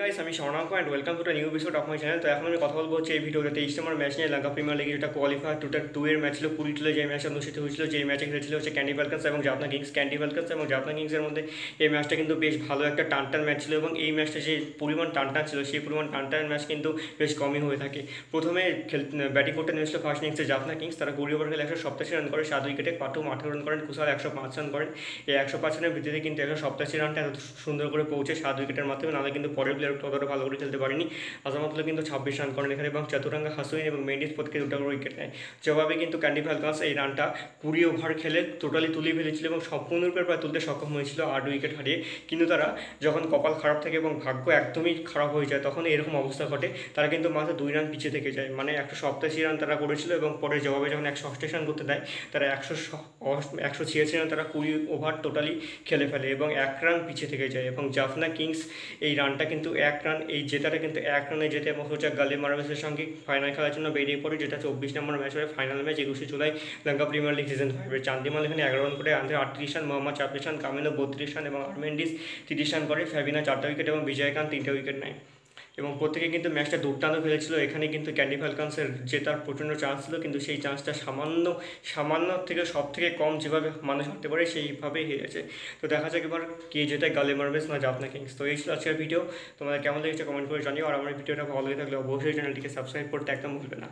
Guys, আমি Sharanank and welcome to new episode of my channel. তো এখন আমি কথা বলবো হচ্ছে এই ভিডিওতে 23 নম্বর ম্যাচ নিয়ে লঙ্কা প্রিমিয়ার লিগে, যেটা কোয়ালিফায়ার 2 এর ম্যাচ ছিল। পুরীতে যে ম্যাচ অনুষ্ঠিত হয়েছিল, যে ম্যাচে খেলেছিল হচ্ছে ক্যান্ডি ফ্যালকনস এবং জাফনা কিংস। ক্যান্ডি ফ্যালকনস এবং জাফনা কিংসের মধ্যে এই ম্যাচটা কিন্তু বেশ ভালো একটা টানটান ম্যাচ ছিল, এবং এই ম্যাচটা যে পরিমাণ টানটান ছিল সেই পরিমাণ টানটান ম্যাচ কিন্তু বেশ কমই হয়ে থাকে। প্রথমে ব্যাটিং করতে নেমেছিল ফার্স্ট ইনিংসে জাফনা কিংস। তারা 20 ওভার খেলে 187 রান করে, 7 উইকেটে। পাটুম 18 রান করেন, কুশাল 105 রান করেন। এই 105 রানের ভিত্তিতে কিন্তু 187 রানটা এত সুন্দর করে পৌঁছে 7 উইকেটের মাধ্যমে। নাহলে কিন্তু পরের প্লেয়ার ততটা ভালো করে খেলতে পারেনি। আজামাতুল্লাহ কিন্তু 26 রান করেন এখানে, এবং চতুরাঙ্গা হাসুইন এবং মেন্ডিস প্রত্যেকে 2টা করে উইকেট নেয়। জবাবে কিন্তু ক্যান্ডি ফ্যালকনস এই রানটা 20 ওভার খেলে টোটালি তুলে ফেলেছিল এবং সম্পূর্ণরূপে প্রায় তুলতে সক্ষম হয়েছিল 8 উইকেট হারিয়ে। কিন্তু তারা যখন কপাল খারাপ থাকে এবং ভাগ্য একদমই খারাপ হয়ে যায়, তখন এরকম অবস্থা ঘটে। তারা কিন্তু মাত্র 2 রান পিছিয়ে থেকে যায়, মানে 187 রান তারা করেছিল, এবং পরে জবাবে যখন 188 রান করতে দেয়, তারা 186 রান তারা 20 ওভার টোটালি খেলে ফেলে এবং 1 রান পিছিয়ে থেকে যায়। এবং জাফনা কিংস এই রানটা কিন্তু 1 রান, এই জেতাটা কিন্তু 1 রানে জেতে এবং হচ্ছে গালে মার্ভেসের সঙ্গে ফাইনাল খেলার জন্য বেরিয়ে পড়ে, যেটা 24 নম্বর ম্যাচ হয়। Final match 21 July Lanka premier league season 5-এর। চান্দিমাল এখানে 11 রান করে, Andre 38 run, Mohammad 24 run, Kamilo 32 run এবং আর্মেন্ডিস 30 রান করে। ফ্যাবিনা 4টা উইকেট এবং বিজয়কান্ত 3টে উইকেট নেয়। এবং প্রত্যেকে কিন্তু ম্যাচটা দুর্দান্ত খেলেছিল। এখানে কিন্তু ক্যান্ডি ফ্যালকনসের জেতার প্রচণ্ড চান্স ছিল, কিন্তু সেই চান্সটা সামান্য থেকে সব থেকে কম যেভাবে মানুষ হারতে পারে সেইভাবেই হেরেছে। তো দেখা যাক এবার কে জেতে, গালে মার্ভেস না জাফনা কিংস। তো এই ছিল আজকের ভিডিও। তোমাদের কেমন লেগেছে কমেন্ট করে জানিও, আর আমার ভিডিওটা ভালো লেগে থাকলে অবশ্যই চ্যানেলটিকে সাবস্ক্রাইব করতে একদম ভুলবে না।